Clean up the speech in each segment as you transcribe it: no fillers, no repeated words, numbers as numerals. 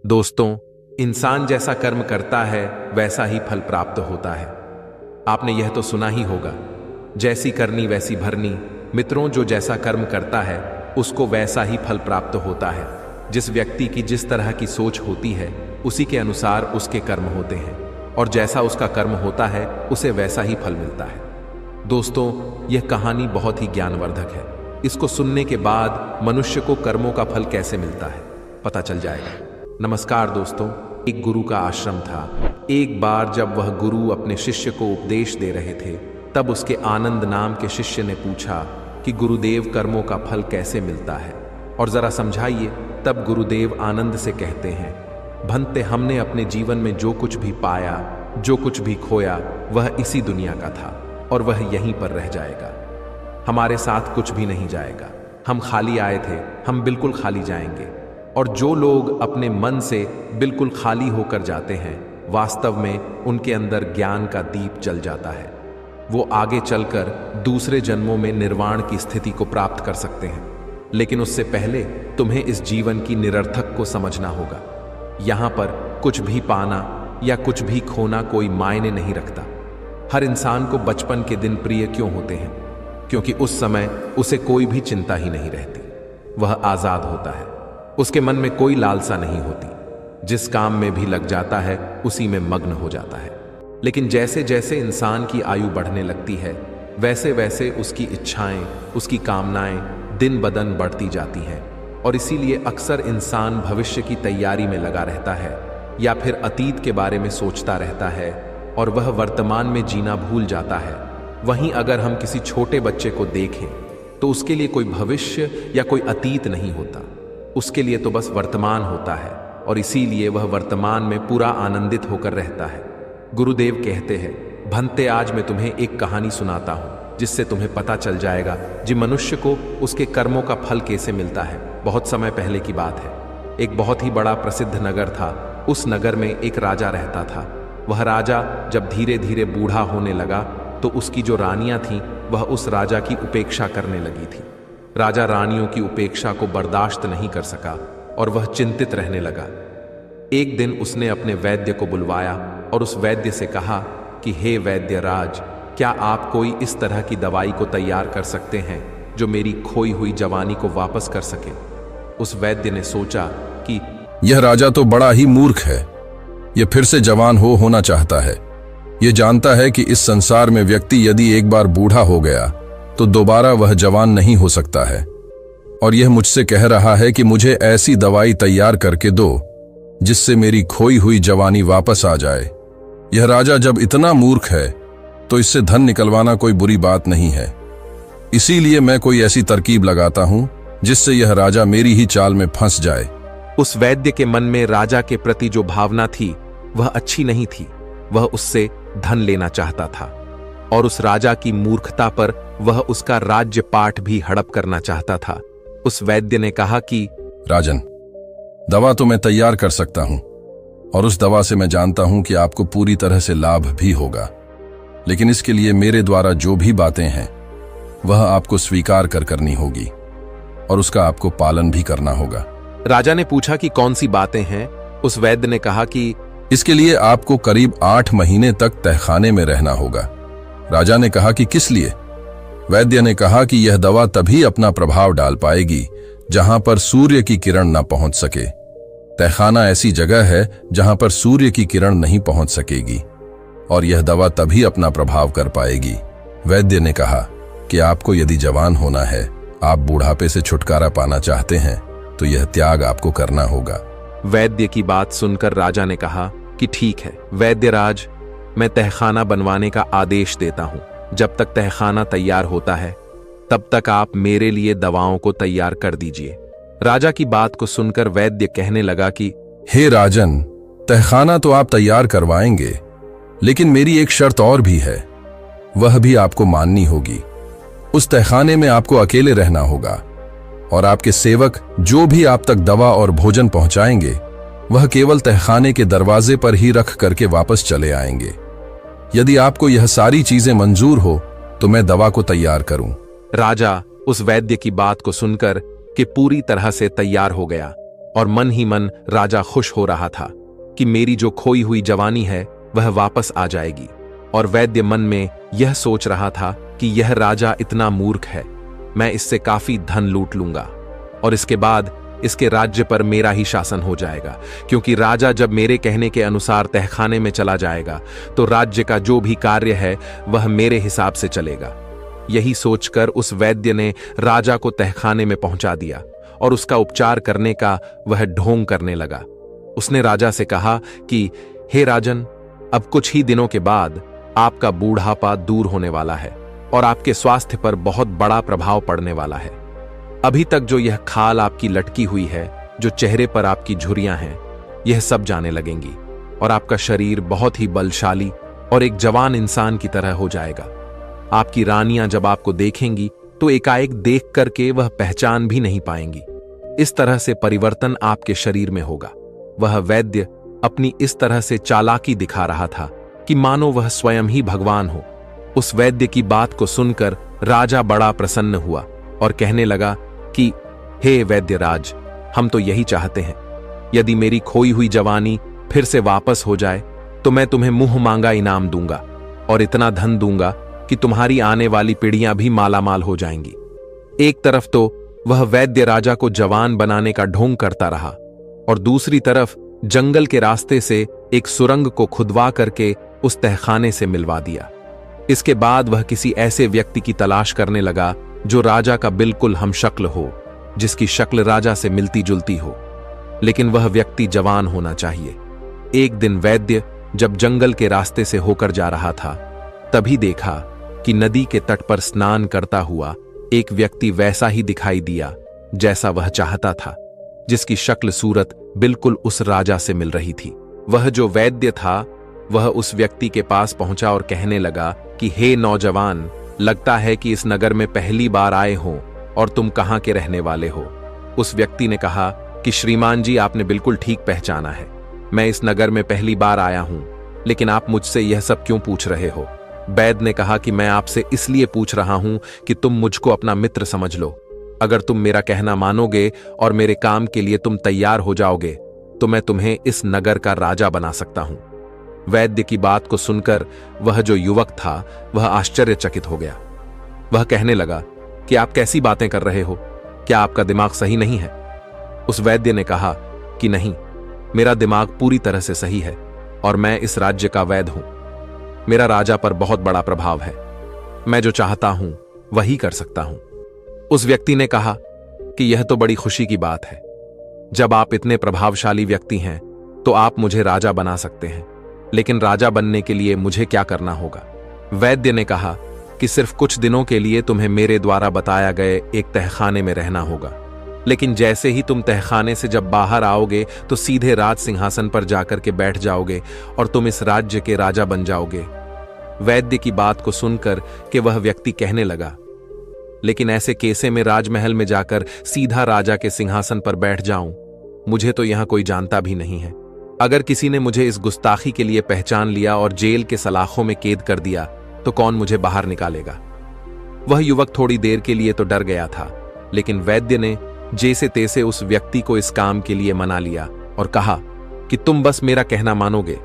दोस्तों, इंसान जैसा कर्म करता है वैसा ही फल प्राप्त होता है। आपने यह तो सुना ही होगा, जैसी करनी वैसी भरनी। मित्रों, जो जैसा कर्म करता है उसको वैसा ही फल प्राप्त होता है। जिस व्यक्ति की जिस तरह की सोच होती है उसी के अनुसार उसके कर्म होते हैं, और जैसा उसका कर्म होता है उसे वैसा ही फल मिलता है। दोस्तों, यह कहानी बहुत ही ज्ञानवर्धक है। इसको सुनने के बाद मनुष्य को कर्मों का फल कैसे मिलता है पता चल जाएगा। नमस्कार दोस्तों, एक गुरु का आश्रम था। एक बार जब वह गुरु अपने शिष्य को उपदेश दे रहे थे, तब उसके आनंद नाम के शिष्य ने पूछा कि गुरुदेव, कर्मों का फल कैसे मिलता है और जरा समझाइए। तब गुरुदेव आनंद से कहते हैं, भंते, हमने अपने जीवन में जो कुछ भी पाया, जो कुछ भी खोया, वह इसी दुनिया का था और वह यहीं पर रह जाएगा। हमारे साथ कुछ भी नहीं जाएगा। हम खाली आए थे, हम बिल्कुल खाली जाएंगे। और जो लोग अपने मन से बिल्कुल खाली होकर जाते हैं, वास्तव में उनके अंदर ज्ञान का दीप जल जाता है। वो आगे चलकर दूसरे जन्मों में निर्वाण की स्थिति को प्राप्त कर सकते हैं। लेकिन उससे पहले तुम्हें इस जीवन की निरर्थक को समझना होगा। यहाँ पर कुछ भी पाना या कुछ भी खोना कोई मायने नहीं रखता। हर इंसान को बचपन के दिन प्रिय क्यों होते हैं? क्योंकि उस समय उसे कोई भी चिंता ही नहीं रहती। वह आजाद होता है, उसके मन में कोई लालसा नहीं होती। जिस काम में भी लग जाता है उसी में मग्न हो जाता है। लेकिन जैसे जैसे इंसान की आयु बढ़ने लगती है, वैसे वैसे उसकी इच्छाएं, उसकी कामनाएं दिन ब दिन बढ़ती जाती हैं। और इसीलिए अक्सर इंसान भविष्य की तैयारी में लगा रहता है या फिर अतीत के बारे में सोचता रहता है और वह वर्तमान में जीना भूल जाता है। वहीं अगर हम किसी छोटे बच्चे को देखें तो उसके लिए कोई भविष्य या कोई अतीत नहीं होता। उसके लिए तो बस वर्तमान होता है और इसीलिए वह वर्तमान में पूरा आनंदित होकर रहता है। गुरुदेव कहते हैं, भंते, आज मैं तुम्हें एक कहानी सुनाता हूं जिससे तुम्हें पता चल जाएगा कि मनुष्य को उसके कर्मों का फल कैसे मिलता है। बहुत समय पहले की बात है। एक बहुत ही बड़ा प्रसिद्ध नगर था। उस नगर में एक राजा रहता था। वह राजा जब धीरे धीरे बूढ़ा होने लगा तो उसकी जो रानियां थीं वह उस राजा की उपेक्षा करने लगी थी। राजा रानियों की उपेक्षा को बर्दाश्त नहीं कर सका और वह चिंतित रहने लगा। एक दिन उसने अपने वैद्य को बुलवाया और उस वैद्य से कहा कि हे वैद्य राज, क्या आप कोई इस तरह की दवाई को तैयार कर सकते हैं जो मेरी खोई हुई जवानी को वापस कर सके। उस वैद्य ने सोचा कि यह राजा तो बड़ा ही मूर्ख है। यह फिर से जवान होना चाहता है। यह जानता है कि इस संसार में व्यक्ति यदि एक बार बूढ़ा हो गया तो दोबारा वह जवान नहीं हो सकता है। और यह मुझसे कह रहा है कि मुझे ऐसी दवाई तैयार करके दो जिससे मेरी खोई हुई जवानी वापस आ जाए। यह राजा जब इतना मूर्ख है तो इससे धन निकलवाना कोई बुरी बात नहीं है। इसीलिए मैं कोई ऐसी तरकीब लगाता हूं जिससे यह राजा मेरी ही चाल में फंस जाए। उस वैद्य के मन में राजा के प्रति जो भावना थी वह अच्छी नहीं थी। वह उससे धन लेना चाहता था और उस राजा की मूर्खता पर वह उसका राज्य पाठ भी हड़प करना चाहता था। उस वैद्य ने कहा कि राजन, दवा तो मैं तैयार कर सकता हूं और उस दवा से मैं जानता हूं कि आपको पूरी तरह से लाभ भी होगा। लेकिन इसके लिए मेरे द्वारा जो भी बातें हैं वह आपको स्वीकार करनी होगी और उसका आपको पालन भी करना होगा। राजा ने पूछा कि कौन सी बातें हैं। उस वैद्य ने कहा कि इसके लिए आपको करीब 8 महीने तक तहखाने में रहना होगा। राजा ने कहा कि किस लिए? वैद्य ने कहा कि यह दवा तभी अपना प्रभाव डाल पाएगी जहां पर सूर्य की किरण न पहुंच सके। तहखाना ऐसी जगह है जहां पर सूर्य की किरण नहीं पहुंच सकेगी और यह दवा तभी अपना प्रभाव कर पाएगी। वैद्य ने कहा कि आपको यदि जवान होना है, आप बुढ़ापे से छुटकारा पाना चाहते हैं, तो यह त्याग आपको करना होगा। वैद्य की बात सुनकर राजा ने कहा कि ठीक है वैद्य राज, मैं तहखाना बनवाने का आदेश देता हूं। जब तक तहखाना तैयार होता है तब तक आप मेरे लिए दवाओं को तैयार कर दीजिए। राजा की बात को सुनकर वैद्य कहने लगा कि हे राजन, तहखाना तो आप तैयार करवाएंगे, लेकिन मेरी एक शर्त और भी है, वह भी आपको माननी होगी। उस तहखाने में आपको अकेले रहना होगा और आपके सेवक जो भी आप तक दवा और भोजन पहुंचाएंगे वह केवल तहखाने के दरवाजे पर ही रख करके वापस चले आएंगे। यदि आपको यह सारी चीजें मंजूर हो तो मैं दवा को तैयार करूं। राजा उस वैद्य की बात को सुनकर कि पूरी तरह से तैयार हो गया और मन ही मन राजा खुश हो रहा था कि मेरी जो खोई हुई जवानी है वह वापस आ जाएगी। और वैद्य मन में यह सोच रहा था कि यह राजा इतना मूर्ख है, मैं इससे काफी धन लूट लूंगा और इसके बाद इसके राज्य पर मेरा ही शासन हो जाएगा, क्योंकि राजा जब मेरे कहने के अनुसार तहखाने में चला जाएगा तो राज्य का जो भी कार्य है वह मेरे हिसाब से चलेगा। यही सोचकर उस वैद्य ने राजा को तहखाने में पहुंचा दिया और उसका उपचार करने का वह ढोंग करने लगा। उसने राजा से कहा कि हे राजन, अब कुछ ही दिनों के बाद आपका बूढ़ापा दूर होने वाला है और आपके स्वास्थ्य पर बहुत बड़ा प्रभाव पड़ने वाला है। अभी तक जो यह खाल आपकी लटकी हुई है, जो चेहरे पर आपकी झुर्रियां हैं, यह सब जाने लगेंगी और आपका शरीर बहुत ही बलशाली और एक जवान इंसान की तरह हो जाएगा। आपकी रानियां जब आपको देखेंगी तो एकाएक देख करके वह पहचान भी नहीं पाएंगी। इस तरह से परिवर्तन आपके शरीर में होगा। वह वैद्य अपनी इस तरह से चालाकी दिखा रहा था कि मानो वह स्वयं ही भगवान हो। उस वैद्य की बात को सुनकर राजा बड़ा प्रसन्न हुआ और कहने लगा कि हे वैद्यराज, हम तो यही चाहते हैं, यदि मेरी खोई हुई जवानी फिर से वापस हो जाए तो मैं तुम्हें मुंह मांगा इनाम दूंगा और इतना धन दूंगा कि तुम्हारी आने वाली पीढ़ियां भी मालामाल हो जाएंगी। एक तरफ तो वह वैद्य राजा को जवान बनाने का ढोंग करता रहा और दूसरी तरफ जंगल के रास्ते से एक सुरंग को खुदवा करके उस तहखाने से मिलवा दिया। इसके बाद वह किसी ऐसे व्यक्ति की तलाश करने लगा जो राजा का बिल्कुल हमशक्ल हो, जिसकी शक्ल राजा से मिलती जुलती हो, लेकिन वह व्यक्ति जवान होना चाहिए। एक दिन वैद्य जब जंगल के रास्ते से होकर जा रहा था, तभी देखा कि नदी के तट पर स्नान करता हुआ एक व्यक्ति वैसा ही दिखाई दिया जैसा वह चाहता था, जिसकी शक्ल सूरत बिल्कुल उस राजा से मिल रही थी। वह जो वैद्य था वह उस व्यक्ति के पास पहुंचा और कहने लगा कि हे नौजवान, लगता है कि इस नगर में पहली बार आए हो और तुम कहां के रहने वाले हो। उस व्यक्ति ने कहा कि श्रीमान जी, आपने बिल्कुल ठीक पहचाना है, मैं इस नगर में पहली बार आया हूं, लेकिन आप मुझसे यह सब क्यों पूछ रहे हो। वैद्य ने कहा कि मैं आपसे इसलिए पूछ रहा हूं कि तुम मुझको अपना मित्र समझ लो। अगर तुम मेरा कहना मानोगे और मेरे काम के लिए तुम तैयार हो जाओगे तो मैं तुम्हें इस नगर का राजा बना सकता हूं। वैद्य की बात को सुनकर वह जो युवक था वह आश्चर्यचकित हो गया। वह कहने लगा कि आप कैसी बातें कर रहे हो, क्या आपका दिमाग सही नहीं है। उस वैद्य ने कहा कि नहीं, मेरा दिमाग पूरी तरह से सही है और मैं इस राज्य का वैद्य हूं। मेरा राजा पर बहुत बड़ा प्रभाव है, मैं जो चाहता हूं वही कर सकता हूं। उस व्यक्ति ने कहा कि यह तो बड़ी खुशी की बात है, जब आप इतने प्रभावशाली व्यक्ति हैं तो आप मुझे राजा बना सकते हैं, लेकिन राजा बनने के लिए मुझे क्या करना होगा। वैद्य ने कहा कि सिर्फ कुछ दिनों के लिए तुम्हें मेरे द्वारा बताया गए एक तहखाने में रहना होगा, लेकिन जैसे ही तुम तहखाने से जब बाहर आओगे तो सीधे राज सिंहासन पर जाकर के बैठ जाओगे और तुम इस राज्य के राजा बन जाओगे। वैद्य की बात को सुनकर कि वह व्यक्ति कहने लगा, लेकिन ऐसे कैसे में राजमहल में जाकर सीधा राजा के सिंहासन पर बैठ जाऊं, मुझे तो यहां कोई जानता भी नहीं है। अगर किसी ने मुझे इस गुस्ताखी के लिए पहचान लिया और जेल के सलाखों में कैद कर दिया तो कौन मुझे बाहर निकालेगा। वह युवक थोड़ी देर के लिए तो डर गया था, लेकिन वैद्य ने जैसे तैसे उस व्यक्ति को इस काम के लिए मना लिया और कहा कि तुम बस मेरा कहना मानोगे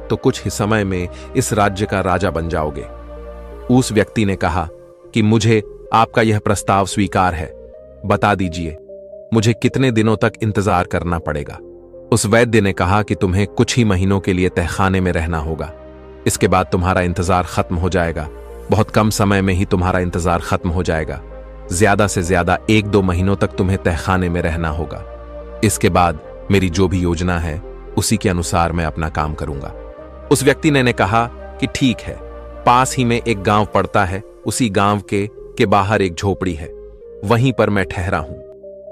तो कुछ ही समय में इस राज्य का राजा बन जाओगे। उस व्यक्ति ने कहा कि मुझे आपका यह प्रस्ताव स्वीकार है, बता दीजिए मुझे कितने दिनों तक इंतजार करना पड़ेगा। उस वैद्य ने कहा कि तुम्हें कुछ ही महीनों के लिए तहखाने में रहना होगा, इसके बाद तुम्हारा इंतजार खत्म हो जाएगा। बहुत कम समय में ही तुम्हारा इंतजार खत्म हो जाएगा, ज्यादा से ज्यादा 1-2 महीनों तक तुम्हें तहखाने में रहना होगा। इसके बाद मेरी जो भी योजना है उसी के अनुसार मैं अपना काम करूंगा। उस व्यक्ति ने कहा कि ठीक है, पास ही में एक गांव पड़ता है, उसी गांव के बाहर एक झोपड़ी है, वहीं पर मैं ठहरा हूं।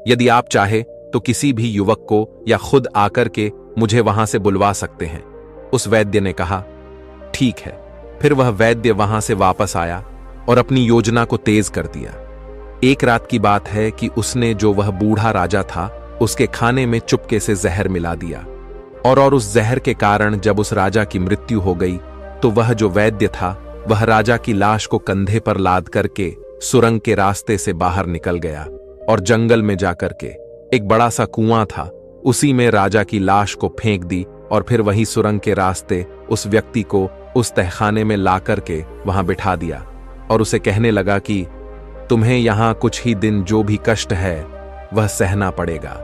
यदि आप चाहे तो किसी भी युवक को या खुद आकर के मुझे वहां से बुलवा सकते हैं। उस वैद्य ने कहा ठीक है। फिर वह वैद्य वहां से वापस आया और अपनी योजना को तेज कर दिया। एक रात की बात है कि उसने जो वह बूढ़ा राजा था उसके खाने में चुपके से जहर मिला दिया और उस जहर के कारण जब उस राजा की मृत्यु हो गई तो वह जो वैद्य था वह राजा की लाश को कंधे पर लाद करके सुरंग के रास्ते से बाहर निकल गया और जंगल में जाकर के एक बड़ा सा कुआं था उसी में राजा की लाश को फेंक दी और फिर वही सुरंग के रास्ते उस व्यक्ति को उस तहखाने में ला करके वहां बिठा दिया और उसे कहने लगा कि तुम्हें यहां कुछ ही दिन जो भी कष्ट है वह सहना पड़ेगा।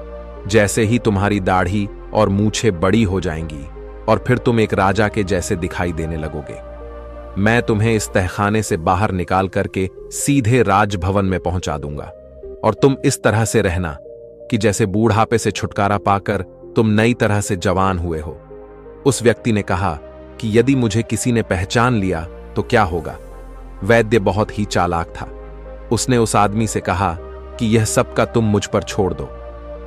जैसे ही तुम्हारी दाढ़ी और मूछें बड़ी हो जाएंगी और फिर तुम एक राजा के जैसे दिखाई देने लगोगे, मैं तुम्हें इस तहखाने से बाहर निकाल करके सीधे राजभवन में पहुंचा दूंगा और तुम इस तरह से रहना कि जैसे बूढ़ापे से छुटकारा पाकर तुम नई तरह से जवान हुए हो। उस व्यक्ति ने कहा कि यदि मुझे किसी ने पहचान लिया तो क्या होगा? वैद्य बहुत ही चालाक था। उसने उस आदमी से कहा कि यह सब का तुम मुझ पर छोड़ दो,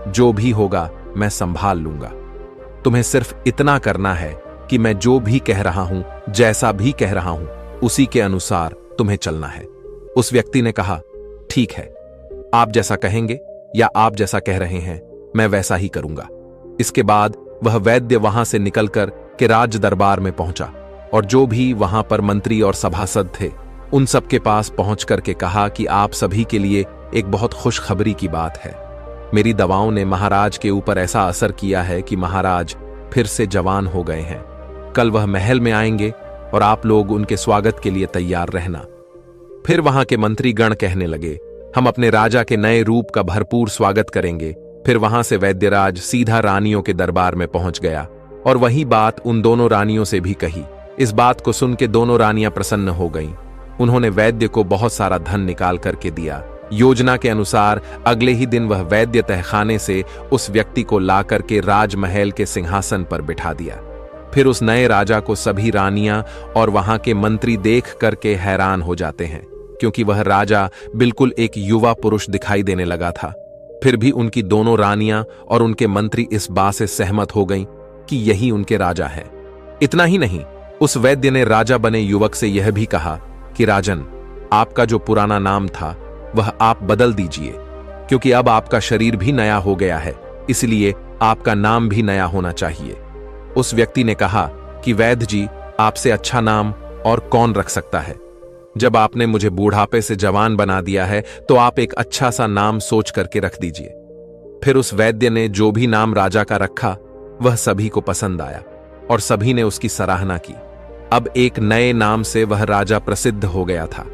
जो भी होगा मैं संभाल लूंगा। तुम्हें सिर्फ इतना करना है कि मैं जो भी कह रहा हूं, जैसा भी कह रहा हूं, उसी के अनुसार तुम्हें चलना है। उस व्यक्ति ने कहा, ठीक है, आप जैसा कहेंगे या आप जैसा कह रहे हैं मैं वैसा ही करूंगा। इसके बाद वह वैद्य वहां से निकलकर के राज दरबार में पहुंचा और जो भी वहां पर मंत्री और सभासद थे उन सबके पास पहुंच करके कहा कि आप सभी के लिए एक बहुत खुशखबरी की बात है। मेरी दवाओं ने महाराज के ऊपर ऐसा असर किया है कि महाराज फिर से जवान हो गए हैं। कल वह महल में आएंगे और आप लोग उनके स्वागत के लिए तैयार रहना। फिर वहां के मंत्री गण कहने लगे, हम अपने राजा के नए रूप का भरपूर स्वागत करेंगे। फिर वहां से वैद्यराज सीधा रानियों के दरबार में पहुंच गया और वही बात उन दोनों रानियों से भी कही। इस बात को सुन के दोनों रानियां प्रसन्न हो गईं। उन्होंने वैद्य को बहुत सारा धन निकाल करके दिया। योजना के अनुसार अगले ही दिन वह वैद्य तहखाने से उस व्यक्ति को ला करके राजमहल के सिंहासन पर बिठा दिया। फिर उस नए राजा को सभी रानियां और वहां के मंत्री देख करके हैरान हो जाते हैं, क्योंकि वह राजा बिल्कुल एक युवा पुरुष दिखाई देने लगा था। फिर भी उनकी दोनों रानियां और उनके मंत्री इस बात से सहमत हो गईं कि यही उनके राजा है। इतना ही नहीं, उस वैद्य ने राजा बने युवक से यह भी कहा कि राजन, आपका जो पुराना नाम था वह आप बदल दीजिए, क्योंकि अब आपका शरीर भी नया हो गया है, इसलिए आपका नाम भी नया होना चाहिए। उस व्यक्ति ने कहा कि वैद्य जी, आपसे अच्छा नाम और कौन रख सकता है? जब आपने मुझे बूढ़ापे से जवान बना दिया है तो आप एक अच्छा सा नाम सोच करके रख दीजिए। फिर उस वैद्य ने जो भी नाम राजा का रखा वह सभी को पसंद आया और सभी ने उसकी सराहना की। अब एक नए नाम से वह राजा प्रसिद्ध हो गया था।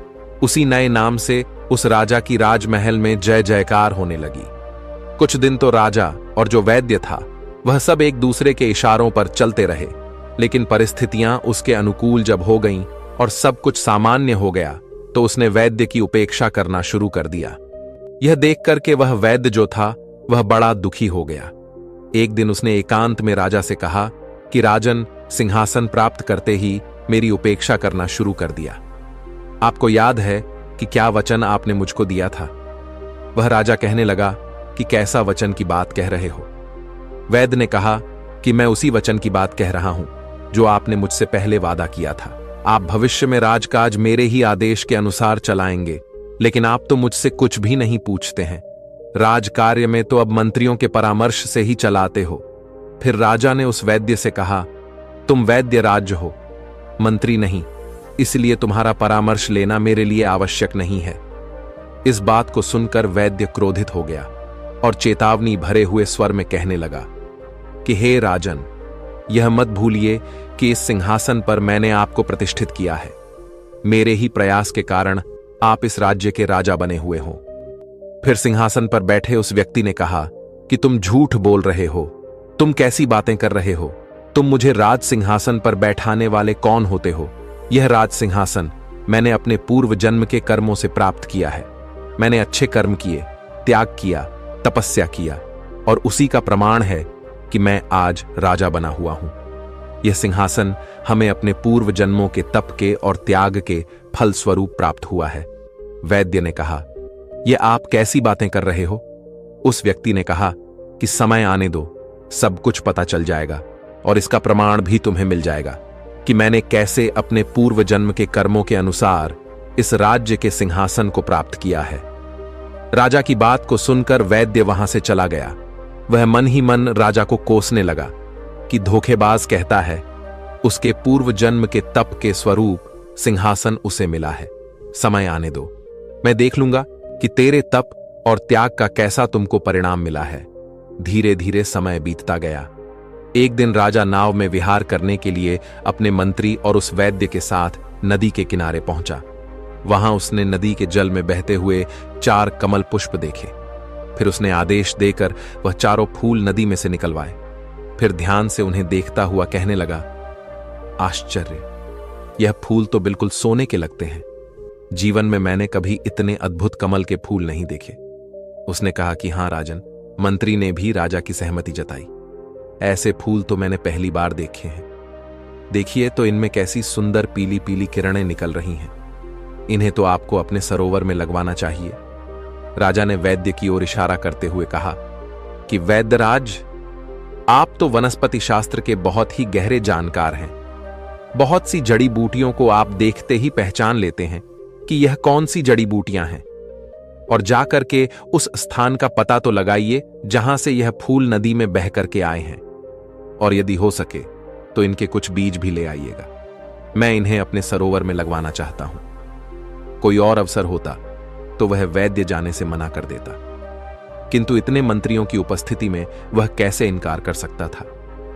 उसी नए नाम से उस राजा की राजमहल में जय जयकार होने लगी। कुछ दिन तो राजा और जो वैद्य था वह सब एक दूसरे के इशारों पर चलते रहे, लेकिन परिस्थितियां उसके अनुकूल जब हो गईं और सब कुछ सामान्य हो गया तो उसने वैद्य की उपेक्षा करना शुरू कर दिया। यह देख करके वह वैद्य जो था वह बड़ा दुखी हो गया। एक दिन उसने एकांत में राजा से कहा कि राजन, सिंहासन प्राप्त करते ही मेरी उपेक्षा करना शुरू कर दिया। आपको याद है कि क्या वचन आपने मुझको दिया था? वह राजा कहने लगा कि कैसा वचन की बात कह रहे हो? वैद्य ने कहा कि मैं उसी वचन की बात कह रहा हूं जो आपने मुझसे पहले वादा किया था। आप भविष्य में राजकाज मेरे ही आदेश के अनुसार चलाएंगे, लेकिन आप तो मुझसे कुछ भी नहीं पूछते हैं। राजकार्य में तो अब मंत्रियों के परामर्श से ही चलाते हो। फिर राजा ने उस वैद्य से कहा, तुम वैद्य राज्य हो, मंत्री नहीं, इसलिए तुम्हारा परामर्श लेना मेरे लिए आवश्यक नहीं है। इस बात को सुनकर वैद्य क्रोधित हो गया और चेतावनी भरे हुए स्वर में कहने लगा कि हे राजन, यह मत भूलिए कि इस सिंहासन पर मैंने आपको प्रतिष्ठित किया है। मेरे ही प्रयास के कारण आप इस राज्य के राजा बने हुए हो। फिर सिंहासन पर बैठे उस व्यक्ति ने कहा कि तुम झूठ बोल रहे हो, तुम कैसी बातें कर रहे हो? तुम मुझे राज सिंहासन पर बैठाने वाले कौन होते हो? यह राज सिंहासन मैंने अपने पूर्व जन्म के कर्मों से प्राप्त किया है। मैंने अच्छे कर्म किए, त्याग किया, तपस्या किया और उसी का प्रमाण है कि मैं आज राजा बना हुआ हूं। यह सिंहासन हमें अपने पूर्व जन्मों के तप के और त्याग के फल स्वरूप प्राप्त हुआ है। वैद्य ने कहा, यह आप कैसी बातें कर रहे हो? उस व्यक्ति ने कहा कि समय आने दो, सब कुछ पता चल जाएगा और इसका प्रमाण भी तुम्हें मिल जाएगा कि मैंने कैसे अपने पूर्व जन्म के कर्मों के अनुसार इस राज्य के सिंहासन को प्राप्त किया है। राजा की बात को सुनकर वैद्य वहां से चला गया। वह मन ही मन राजा को कोसने लगा कि धोखेबाज कहता है उसके पूर्व जन्म के तप के स्वरूप सिंहासन उसे मिला है। समय आने दो, मैं देख लूंगा कि तेरे तप और त्याग का कैसा तुमको परिणाम मिला है। धीरे धीरे समय बीतता गया। एक दिन राजा नाव में विहार करने के लिए अपने मंत्री और उस वैद्य के साथ नदी के किनारे पहुंचा। वहां उसने नदी के जल में बहते हुए 4 कमल पुष्प देखे। फिर उसने आदेश देकर वह चारों फूल नदी में से निकलवाए। फिर ध्यान से उन्हें देखता हुआ कहने लगा, आश्चर्य, यह फूल तो बिल्कुल सोने के लगते हैं। जीवन में मैंने कभी इतने अद्भुत कमल के फूल नहीं देखे। उसने कहा कि हां राजन। मंत्री ने भी राजा की सहमति जताई। ऐसे फूल तो मैंने पहली बार देखे हैं। देखिए तो इनमें कैसी सुंदर पीली पीली किरणें निकल रही हैं। इन्हें तो आपको अपने सरोवर में लगवाना चाहिए। राजा ने वैद्य की ओर इशारा करते हुए कहा कि वैद्यराज, आप तो वनस्पति शास्त्र के बहुत ही गहरे जानकार हैं। बहुत सी जड़ी बूटियों को आप देखते ही पहचान लेते हैं कि यह कौन सी जड़ी बूटियां हैं, और जाकर के उस स्थान का पता तो लगाइए जहां से यह फूल नदी में बह करके आए हैं, और यदि हो सके तो इनके कुछ बीज भी ले आइएगा। मैं इन्हें अपने सरोवर में लगवाना चाहता हूं। कोई और अवसर होता तो वह वैद्य जाने से मना कर देता, किंतु इतने मंत्रियों की उपस्थिति में वह कैसे इनकार कर सकता था।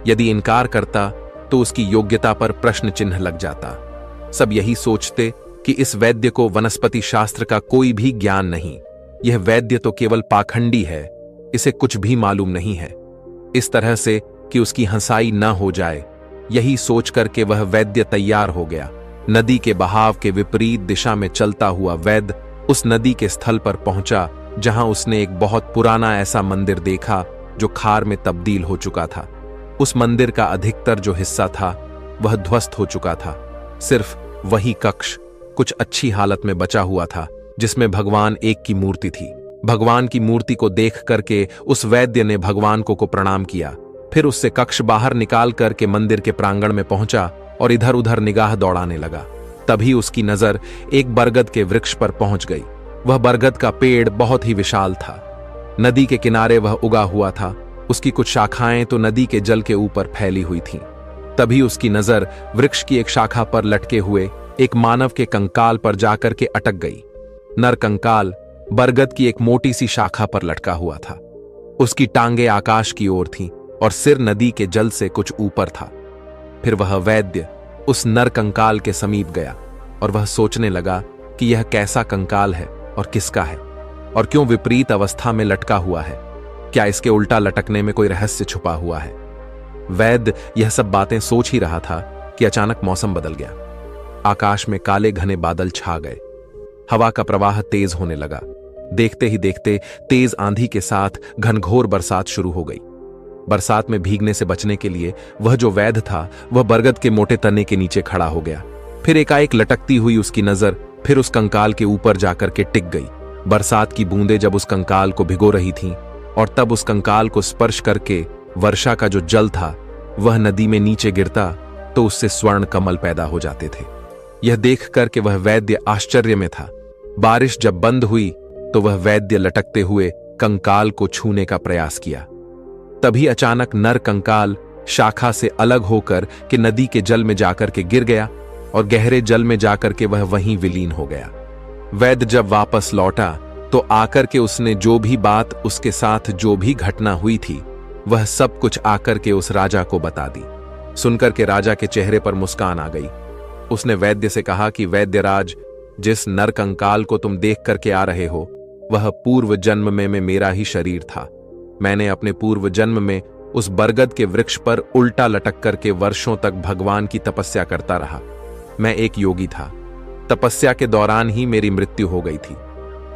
यदि इनकार करता तो उसकी योग्यता पर प्रश्न चिन्ह लग जाता। सब यही सोचते कि इस वैद्य को वनस्पति शास्त्र का कोई भी ज्ञान नहीं, यह वैद्य तो केवल पाखंडी है, इसे कुछ भी मालूम नहीं है। इस तरह से कि उसकी हंसाई न हो जाए, यही सोच करके वह वैद्य तैयार हो गया। नदी के बहाव के विपरीत दिशा में चलता हुआ वैद्य उस नदी के स्थल पर पहुंचा जहां उसने एक बहुत पुराना ऐसा मंदिर देखा जो खार में तब्दील हो चुका था। उस मंदिर का अधिकतर जो हिस्सा था वह ध्वस्त हो चुका था। सिर्फ वही कक्ष कुछ अच्छी हालत में बचा हुआ था, जिसमें भगवान एक की मूर्ति थी। भगवान की मूर्ति को देख करके उस वैद्य ने भगवान को प्रणाम किया। फिर उससे कक्ष बाहर निकाल करके मंदिर के प्रांगण में पहुंचा और इधर उधर निगाह दौड़ाने लगा। तभी उसकी नजर एक बरगद के वृक्ष पर पहुंच गई। वह बरगद का पेड़ बहुत ही विशाल था। नदी के किनारे वह उगा हुआ था। उसकी कुछ शाखाएं तो नदी के जल के ऊपर फैली हुई थीं। तभी उसकी नजर वृक्ष की एक शाखा पर लटके हुए एक मानव के कंकाल पर जाकर के अटक गई। नर कंकाल बरगद की एक मोटी सी शाखा पर लटका हुआ था। उसकी टांगे आकाश की ओर थीं और सिर नदी के जल से कुछ ऊपर था। फिर वह वैद्य उस नर कंकाल के समीप गया और वह सोचने लगा कि यह कैसा कंकाल है और किसका है, और क्यों विपरीत अवस्था में लटका हुआ है। क्या इसके उल्टा लटकने में कोई रहस्य छुपा हुआ है? वैद्य यह सब बातें सोच ही रहा था कि अचानक मौसम बदल गया। आकाश में काले घने बादल छा गए। हवा का प्रवाह तेज होने लगा। देखते ही देखते तेज आंधी के साथ घनघोर बरसात शुरू हो गई। बरसात में भीगने से बचने के लिए वह जो वैद्य था वह बरगद के मोटे तने के नीचे खड़ा हो गया। फिर एकाएक लटकती हुई उसकी नजर फिर उस कंकाल के ऊपर जाकर के टिक गई। बरसात की बूंदें जब उस कंकाल को भिगो रही थीं और तब उस कंकाल को स्पर्श करके वर्षा का जो जल था वह नदी में नीचे गिरता तो उससे स्वर्ण कमल पैदा हो जाते थे। यह देख करके वह वैद्य आश्चर्य में था। बारिश जब बंद हुई तो वह वैद्य लटकते हुए कंकाल को छूने का प्रयास किया। तभी अचानक नर कंकाल शाखा से अलग होकर के नदी के जल में जाकर के गिर गया और गहरे जल में जाकर के वह वहीं विलीन हो गया। वैद्य जब वापस लौटा तो आकर के उसने जो भी बात उसके साथ जो भी घटना हुई थी वह सब कुछ आकर के उस राजा को बता दी। सुनकर के राजा के चेहरे पर मुस्कान आ गई। उसने वैद्य से कहा कि वैद्यराज, जिस नर कंकाल को तुम देख करके आ रहे हो वह पूर्व जन्म में मेरा ही शरीर था। मैंने अपने पूर्व जन्म में उस बरगद के वृक्ष पर उल्टा लटक करके वर्षों तक भगवान की तपस्या करता रहा। मैं एक योगी था। तपस्या के दौरान ही मेरी मृत्यु हो गई थी।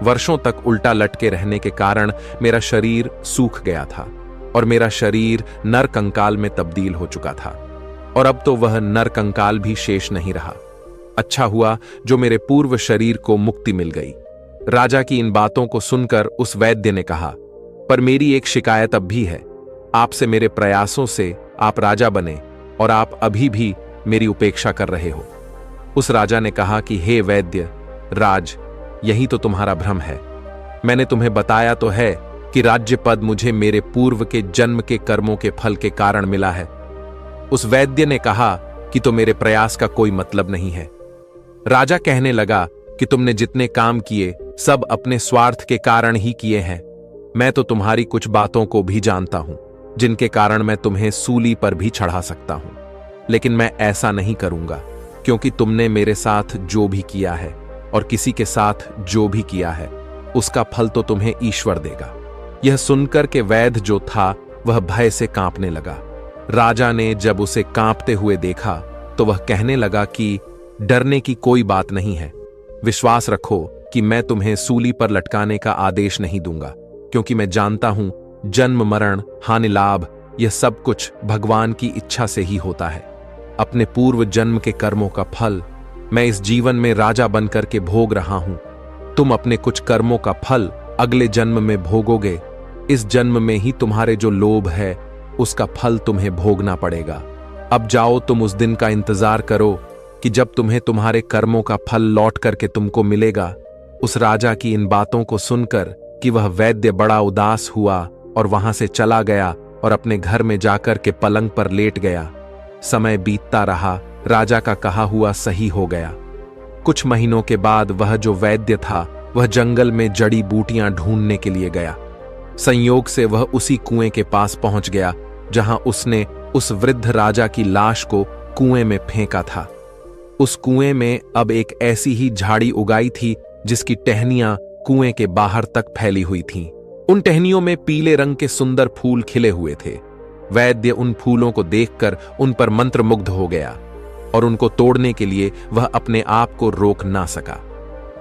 वर्षों तक उल्टा लटके रहने के कारण मेरा शरीर सूख गया था और मेरा शरीर नर कंकाल में तब्दील हो चुका था, और अब तो वह नर कंकाल भी शेष नहीं रहा। अच्छा हुआ जो मेरे पूर्व शरीर को मुक्ति मिल गई। राजा की इन बातों को सुनकर उस वैद्य ने कहा, पर मेरी एक शिकायत अब भी है। आपसे मेरे प्रयासों से आप राजा बने और आप अभी भी मेरी उपेक्षा कर रहे हो। उस राजा ने कहा कि हे वैद्य राज, यही तो तुम्हारा भ्रम है। मैंने तुम्हें बताया तो है कि राज्य पद मुझे मेरे पूर्व के जन्म के कर्मों के फल के कारण मिला है। उस वैद्य ने कहा कि तो मेरे प्रयास का कोई मतलब नहीं है। राजा कहने लगा कि तुमने जितने काम किए सब अपने स्वार्थ के कारण ही किए हैं। मैं तो तुम्हारी कुछ बातों को भी जानता हूं, जिनके कारण मैं तुम्हें सूली पर भी चढ़ा सकता हूं। लेकिन मैं ऐसा नहीं करूंगा, क्योंकि तुमने मेरे साथ जो भी किया है और किसी के साथ जो भी किया है, उसका फल तो तुम्हें ईश्वर देगा। यह सुनकर के वैद्य जो था वह भय से कांपने लगा। राजा ने जब उसे कांपते हुए देखा तो वह कहने लगा कि डरने की कोई बात नहीं है। विश्वास रखो कि मैं तुम्हें सूली पर लटकाने का आदेश नहीं दूंगा, क्योंकि मैं जानता हूं जन्म मरण हानि लाभ यह सब कुछ भगवान की इच्छा से ही होता है। अपने पूर्व जन्म के कर्मों का फल मैं इस जीवन में राजा बनकर के भोग रहा हूं। तुम अपने कुछ कर्मों का फल अगले जन्म में भोगोगे। इस जन्म में ही तुम्हारे जो लोभ है उसका फल तुम्हें भोगना पड़ेगा। अब जाओ, तुम उस दिन का इंतजार करो कि जब तुम्हें तुम्हारे कर्मों का फल लौट करके तुमको मिलेगा। उस राजा की इन बातों को सुनकर कि वह वैद्य बड़ा उदास हुआ और वहां से चला गया और अपने घर में जाकर के पलंग पर लेट गया। समय बीतता रहा, राजा का कहा हुआ सही हो गया। कुछ महीनों के बाद वह जो वैद्य था वह जंगल में जड़ी बूटियां ढूंढने के लिए गया। संयोग से वह उसी कुएं के पास पहुंच गया जहां उसने उस वृद्ध राजा की लाश को कुएं में फेंका था। उस कुएं में अब एक ऐसी ही झाड़ी उगाई थी जिसकी टहनियां कुएं के बाहर तक फैली हुई थीं। उन टहनियों में पीले रंग के सुंदर फूल खिले हुए थे। वैद्य उन फूलों को देखकर उन पर मंत्रमुग्ध हो गया और उनको तोड़ने के लिए वह अपने आप को रोक ना सका।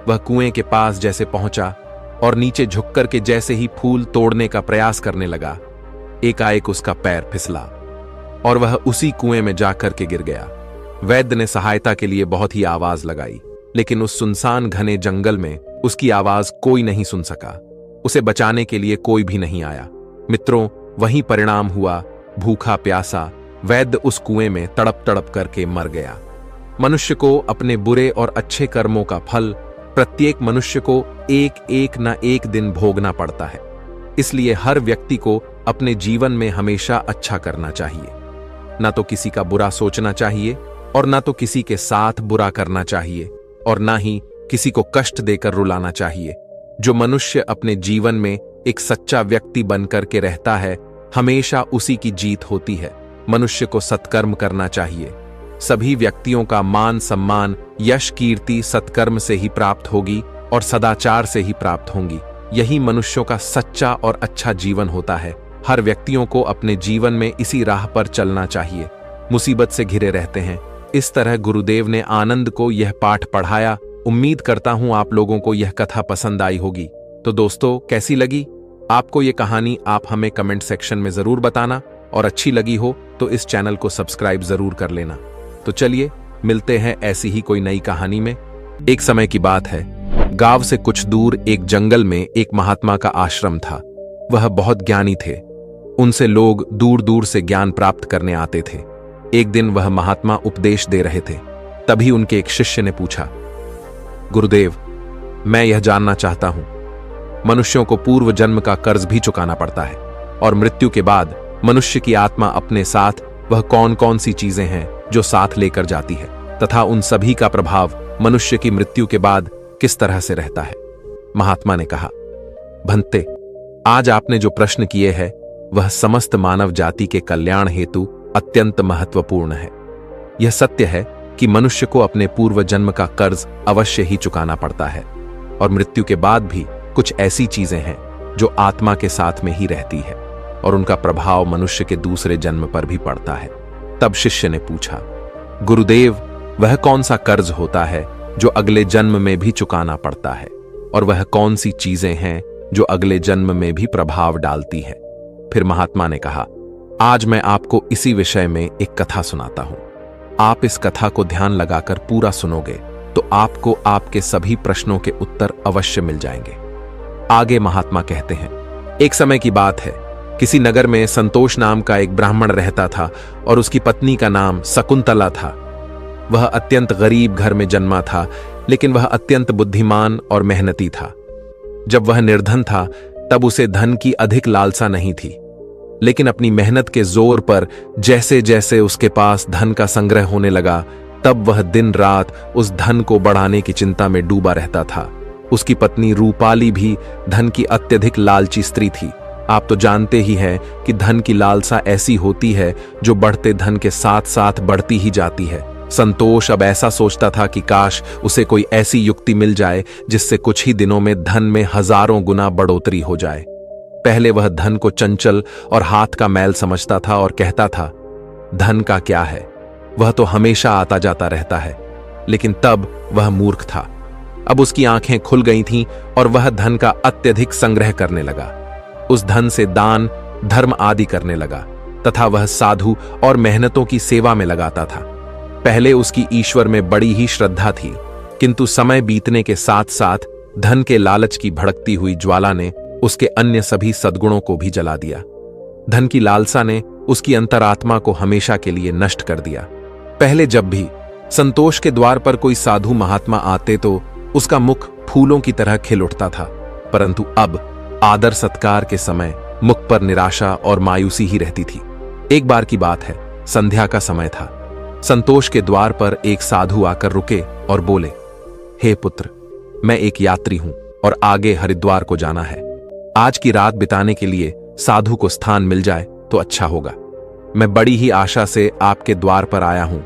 वह कुएं के पास जैसे पहुंचा और नीचे झुककर के जैसे ही फूल तोड़ने का प्रयास करने लगा, एकाएक उसका पैर फिसला और वह उसी कुएं में जाकर के गिर गया। वैद्य ने सहायता के लिए बहुत ही आवाज लगाई, लेकिन उस सुनसान घने जंगल में उसकी आवाज कोई नहीं सुन सका। उसे बचाने के लिए कोई भी नहीं आया। मित्रों, वही परिणाम हुआ। भूखा प्यासा वैद्य उस कुएं में तड़प तड़प करके मर गया। मनुष्य को अपने बुरे और अच्छे कर्मों का फल प्रत्येक मनुष्य को एक एक न एक दिन भोगना पड़ता है। इसलिए हर व्यक्ति को अपने जीवन में हमेशा अच्छा करना चाहिए। ना तो किसी का बुरा सोचना चाहिए और ना तो किसी के साथ बुरा करना चाहिए और ना ही किसी को कष्ट देकर रुलाना चाहिए। जो मनुष्य अपने जीवन में एक सच्चा व्यक्ति बनकर के रहता है, हमेशा उसी की जीत होती है। मनुष्य को सत्कर्म करना चाहिए। सभी व्यक्तियों का मान सम्मान यश कीर्ति सत्कर्म से ही प्राप्त होगी और सदाचार से ही प्राप्त होंगी। यही मनुष्यों का सच्चा और अच्छा जीवन होता है। हर व्यक्तियों को अपने जीवन में इसी राह पर चलना चाहिए। मुसीबत से घिरे रहते हैं। इस तरह गुरुदेव ने आनंद को यह पाठ पढ़ाया। उम्मीद करता हूं आप लोगों को यह कथा पसंद आई होगी। तो दोस्तों, कैसी लगी आपको ये कहानी? आप हमें कमेंट सेक्शन में जरूर बताना, और अच्छी लगी हो तो इस चैनल को सब्सक्राइब जरूर कर लेना। तो चलिए मिलते हैं ऐसी ही कोई नई कहानी में। एक समय की बात है, गांव से कुछ दूर एक जंगल में एक महात्मा का आश्रम था। वह बहुत ज्ञानी थे। उनसे लोग दूर दूर से ज्ञान प्राप्त करने आते थे। एक दिन वह महात्मा उपदेश दे रहे थे। तभी उनके एक शिष्य ने पूछा, गुरुदेव, मैं यह जानना चाहता हूं, मनुष्यों को पूर्व जन्म का कर्ज भी चुकाना पड़ता है और मृत्यु के बाद मनुष्य की आत्मा अपने साथ वह कौन कौन सी चीजें हैं जो साथ लेकर जाती है, तथा उन सभी का प्रभाव मनुष्य की मृत्यु के बाद किस तरह से रहता है? महात्मा ने कहा, भंते, आज आपने जो प्रश्न किए हैं वह समस्त मानव जाति के कल्याण हेतु अत्यंत महत्वपूर्ण है। यह सत्य है कि मनुष्य को अपने पूर्व जन्म का कर्ज अवश्य ही चुकाना पड़ता है और मृत्यु के बाद भी कुछ ऐसी चीजें हैं जो आत्मा के साथ में ही रहती है और उनका प्रभाव मनुष्य के दूसरे जन्म पर भी पड़ता है। तब शिष्य ने पूछा, गुरुदेव, वह कौन सा कर्ज होता है जो अगले जन्म में भी चुकाना पड़ता है, और वह कौन सी चीजें हैं जो अगले जन्म में भी प्रभाव डालती है? फिर महात्मा ने कहा, आज मैं आपको इसी विषय में एक कथा सुनाता हूं। आप इस कथा को ध्यान लगाकर पूरा सुनोगे तो आपको आपके सभी प्रश्नों के उत्तर अवश्य मिल जाएंगे। आगे महात्मा कहते हैं, एक समय की बात है, किसी नगर में संतोष नाम का एक ब्राह्मण रहता था और उसकी पत्नी का नाम शकुंतला था। वह अत्यंत गरीब घर में जन्मा था, लेकिन वह अत्यंत बुद्धिमान और मेहनती था। जब वह निर्धन था तब उसे धन की अधिक लालसा नहीं थी, लेकिन अपनी मेहनत के जोर पर जैसे जैसे उसके पास धन का संग्रह होने लगा, तब वह दिन रात उस धन को बढ़ाने की चिंता में डूबा रहता था। उसकी पत्नी रूपाली भी धन की अत्यधिक लालची स्त्री थी। आप तो जानते ही हैं कि धन की लालसा ऐसी होती है जो बढ़ते धन के साथ साथ बढ़ती ही जाती है। संतोष अब ऐसा सोचता था कि काश उसे कोई ऐसी युक्ति मिल जाए जिससे कुछ ही दिनों में धन में हजारों गुना बढ़ोतरी हो जाए। पहले वह धन को चंचल और हाथ का मैल समझता था और कहता था, धन का क्या है, वह तो हमेशा आता जाता रहता है। लेकिन तब वह मूर्ख था। अब उसकी आंखें खुल गई थीं और वह धन का अत्यधिक संग्रह करने लगा। उस धन से दान, धर्म आदि करने लगा तथा वह साधु और मेहनतों की सेवा में लगाता था। पहले उसकी ईश्वर में बड़ी ही श्रद्धा थी, किंतु समय बीतने के साथ साथ धन के लालच की भड़कती हुई ज्वाला ने उसके अन्य सभी सद्गुणों को भी जला दिया। धन की लालसा ने उसकी अंतरात्मा को हमेशा के लिए नष्ट कर दिया। पहले जब भी संतोष के द्वार पर कोई साधु महात्मा आते तो उसका मुख फूलों की तरह खिल उठता था, परंतु अब आदर सत्कार के समय मुख पर निराशा और मायूसी ही रहती थी। एक बार की बात है, संध्या का समय था। संतोष के द्वार पर एक साधु आकर रुके और बोले, हे पुत्र, मैं एक यात्री हूं और आगे हरिद्वार को जाना है। आज की रात बिताने के लिए साधु को स्थान मिल जाए तो अच्छा होगा। मैं बड़ी ही आशा से आपके द्वार पर आया हूं।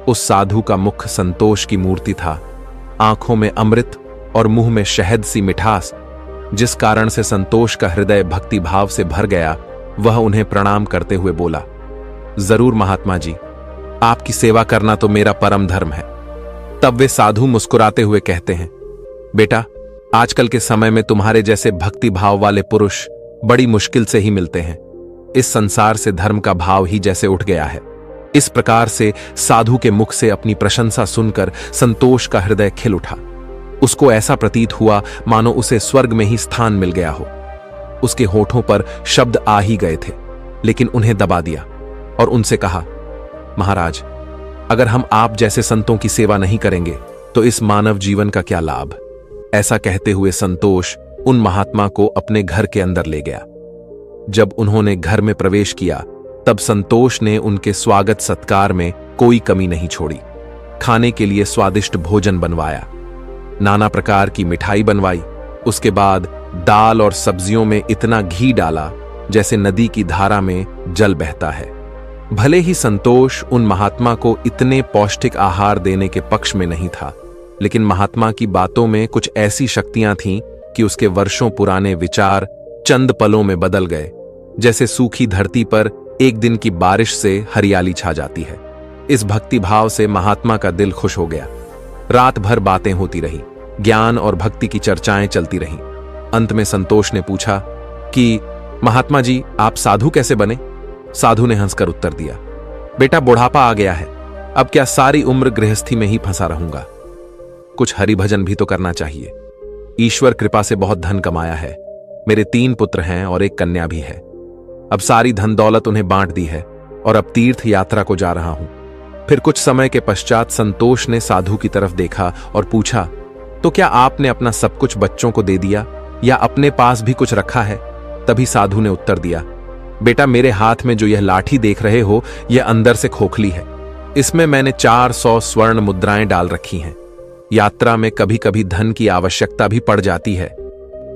उस साधु का मुख संतोष की मूर्ति था, आंखों में अमृत और मुंह में शहद सी मिठास, जिस कारण से संतोष का हृदय भक्ति भाव से भर गया। वह उन्हें प्रणाम करते हुए बोला, जरूर महात्मा जी, आपकी सेवा करना तो मेरा परम धर्म है। तब वे साधु मुस्कुराते हुए कहते हैं, बेटा, आजकल के समय में तुम्हारे जैसे भक्ति भाव वाले पुरुष बड़ी मुश्किल से ही मिलते हैं। इस संसार से धर्म का भाव ही जैसे उठ गया है। इस प्रकार से साधु के मुख से अपनी प्रशंसा सुनकर संतोष का हृदय खिल उठा। उसको ऐसा प्रतीत हुआ मानो उसे स्वर्ग में ही स्थान मिल गया हो। उसके होठों पर शब्द आ ही गए थे, लेकिन उन्हें दबा दिया और उनसे कहा, महाराज, अगर हम आप जैसे संतों की सेवा नहीं करेंगे तो इस मानव जीवन का क्या लाभ। ऐसा कहते हुए संतोष उन महात्मा को अपने घर के अंदर ले गया। जब उन्होंने घर में प्रवेश किया तब संतोष ने उनके स्वागत सत्कार में कोई कमी नहीं छोड़ी। खाने के लिए स्वादिष्ट भोजन बनवाया, नाना प्रकार की मिठाई बनवाई। उसके बाद दाल और सब्जियों में इतना घी डाला जैसे नदी की धारा में जल बहता है। भले ही संतोष उन महात्मा को इतने पौष्टिक आहार देने के पक्ष में नहीं था, लेकिन महात्मा की बातों में कुछ ऐसी शक्तियां थीं कि उसके वर्षों पुराने विचार चंद पलों में बदल गए। जैसे सूखी धरती पर एक दिन की बारिश से हरियाली छा जाती है। इस भक्ति भाव से महात्मा का दिल खुश हो गया। रात भर बातें होती रही, ज्ञान और भक्ति की चर्चाएं चलती रहीं। अंत में संतोष ने पूछा कि महात्मा जी, आप साधु कैसे बने? साधु ने हंसकर उत्तर दिया, बेटा, बुढ़ापा आ गया है, अब क्या सारी उम्र गृहस्थी में ही फंसा रहूंगा। कुछ हरि भजन भी तो करना चाहिए। ईश्वर कृपा से बहुत धन कमाया है। मेरे 3 पुत्र हैं और एक कन्या भी है। अब सारी धन दौलत उन्हें बांट दी है और अब तीर्थ यात्रा को जा रहा हूं। फिर कुछ समय के पश्चात संतोष ने साधु की तरफ देखा और पूछा, तो क्या आपने अपना सब कुछ बच्चों को दे दिया या अपने पास भी कुछ रखा है? तभी साधु ने उत्तर दिया, बेटा, मेरे हाथ में जो यह लाठी देख रहे हो, यह अंदर से खोखली है। इसमें मैंने 400 स्वर्ण मुद्राएं डाल रखी हैं। यात्रा में कभी कभी धन की आवश्यकता भी पड़ जाती है।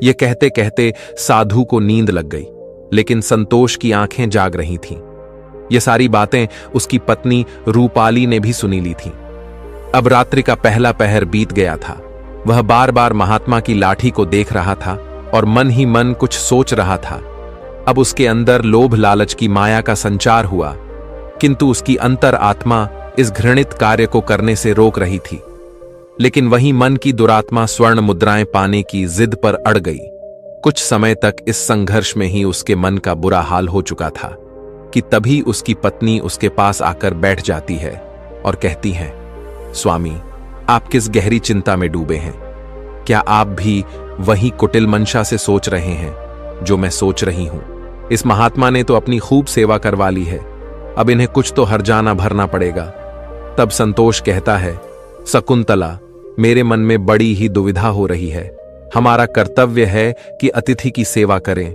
यह कहते कहते साधु को नींद लग गई, लेकिन संतोष की आंखें जाग रही थीं। ये सारी बातें उसकी पत्नी रूपाली ने भी सुनी ली थीं। अब रात्रि का पहला पहर बीत गया था। वह बार बार महात्मा की लाठी को देख रहा था और मन ही मन कुछ सोच रहा था। अब उसके अंदर लोभ लालच की माया का संचार हुआ, किंतु उसकी अंतर आत्मा इस घृणित कार्य को करने से रोक रही थी। लेकिन वही मन की दुरात्मा स्वर्ण मुद्राएं पाने की जिद पर अड़ गई। कुछ समय तक इस संघर्ष में ही उसके मन का बुरा हाल हो चुका था कि तभी उसकी पत्नी उसके पास आकर बैठ जाती है और कहती है, स्वामी, आप किस गहरी चिंता में डूबे हैं? क्या आप भी वही कुटिल मंशा से सोच रहे हैं जो मैं सोच रही हूं? इस महात्मा ने तो अपनी खूब सेवा करवा ली है, अब इन्हें कुछ तो हर्जाना भरना पड़ेगा। तब संतोष कहता है, शकुंतला, मेरे मन में बड़ी ही दुविधा हो रही है। हमारा कर्तव्य है कि अतिथि की सेवा करें,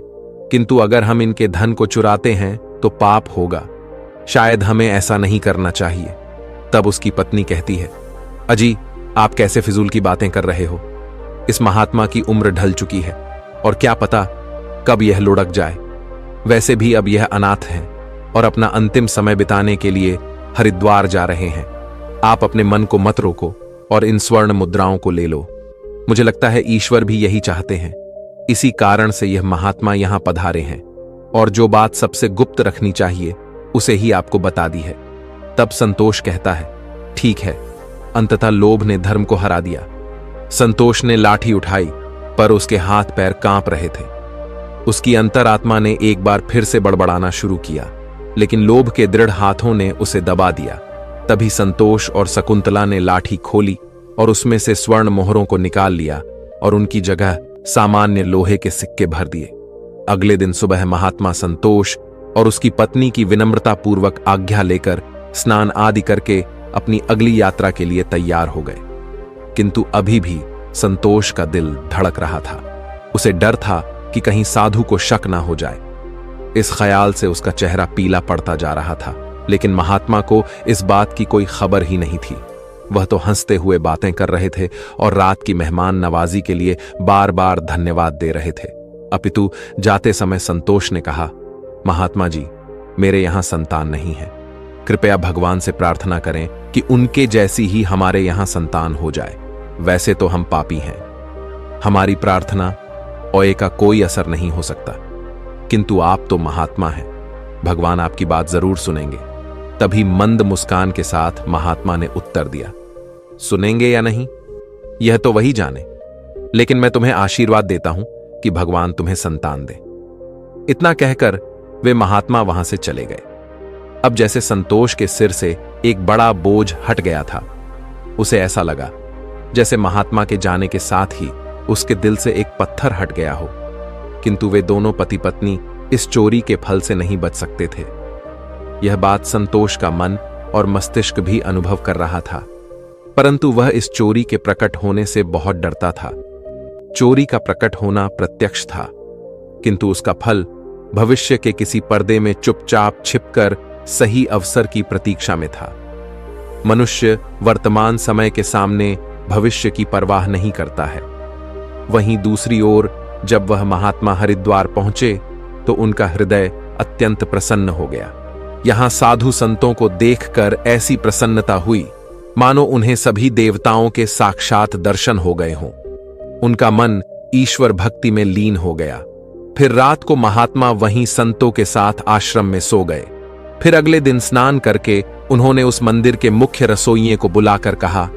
किंतु अगर हम इनके धन को चुराते हैं तो पाप होगा। शायद हमें ऐसा नहीं करना चाहिए। तब उसकी पत्नी कहती है, अजी, आप कैसे फिजूल की बातें कर रहे हो? इस महात्मा की उम्र ढल चुकी है और क्या पता कब यह लुढ़क जाए। वैसे भी अब यह अनाथ हैं और अपना अंतिम समय बिताने के लिए हरिद्वार जा रहे हैं। आप अपने मन को मत रोको और इन स्वर्ण मुद्राओं को ले लो। मुझे लगता है ईश्वर भी यही चाहते हैं, इसी कारण से यह महात्मा यहां पधारे हैं और जो बात सबसे गुप्त रखनी चाहिए उसे ही आपको बता दी है। तब संतोष कहता है, ठीक है। अंततः लोभ ने धर्म को हरा दिया। संतोष ने लाठी उठाई पर उसके हाथ पैर कांप रहे थे। उसकी अंतरात्मा ने एक बार फिर से बड़बड़ाना शुरू किया, लेकिन लोभ के दृढ़ हाथों ने उसे दबा दिया। तभी संतोष और शकुंतला ने लाठी खोली और उसमें से स्वर्ण मोहरों को निकाल लिया और उनकी जगह सामान्य लोहे के सिक्के भर दिए। अगले दिन सुबह महात्मा संतोष और उसकी पत्नी की विनम्रतापूर्वक आज्ञा लेकर स्नान आदि करके अपनी अगली यात्रा के लिए तैयार हो गए। किंतु अभी भी संतोष का दिल धड़क रहा था। उसे डर था कि कहीं साधु को शक ना हो जाए। इस ख्याल से उसका चेहरा पीला पड़ता जा रहा था, लेकिन महात्मा को इस बात की कोई खबर ही नहीं थी। वह तो हंसते हुए बातें कर रहे थे और रात की मेहमान नवाजी के लिए बार बार धन्यवाद दे रहे थे। अपितु जाते समय संतोष ने कहा, महात्मा जी, मेरे यहां संतान नहीं है। कृपया भगवान से प्रार्थना करें कि उनके जैसी ही हमारे यहां संतान हो जाए। वैसे तो हम पापी हैं, हमारी प्रार्थना ओए का कोई असर नहीं हो सकता, किंतु आप तो महात्मा हैं, भगवान आपकी बात जरूर सुनेंगे। तभी मंद मुस्कान के साथ महात्मा ने उत्तर दिया, सुनेंगे या नहीं यह तो वही जाने, लेकिन मैं तुम्हें आशीर्वाद देता हूं कि भगवान तुम्हें संतान दे। इतना कहकर वे महात्मा वहां से चले गए। अब जैसे संतोष के सिर से एक बड़ा बोझ हट गया था। उसे ऐसा लगा जैसे महात्मा के जाने के साथ ही उसके दिल से एक पत्थर हट गया हो। किंतु वे दोनों पति पत्नी इस चोरी के फल से नहीं बच सकते थे। यह बात संतोष का मन और मस्तिष्क भी अनुभव कर रहा था, परंतु वह इस चोरी के प्रकट होने से बहुत डरता था। चोरी का प्रकट होना प्रत्यक्ष था, किंतु उसका फल भविष्य के किसी पर्दे में चुपचाप छिपकर सही अवसर की प्रतीक्षा में था। मनुष्य वर्तमान समय के सामने भविष्य की परवाह नहीं करता है। वहीं दूसरी ओर जब वह महात्मा हरिद्वार पहुंचे तो उनका हृदय अत्यंत प्रसन्न हो गया। यहां साधु संतों को देखकर ऐसी प्रसन्नता हुई मानो उन्हें सभी देवताओं के साक्षात दर्शन हो गए हों। उनका मन ईश्वर भक्ति में लीन हो गया। फिर रात को महात्मा वहीं संतों के साथ आश्रम में सो गए। फिर अगले दिन स्नान करके उन्होंने उस मंदिर के मुख्य रसोइये को बुलाकर कहा,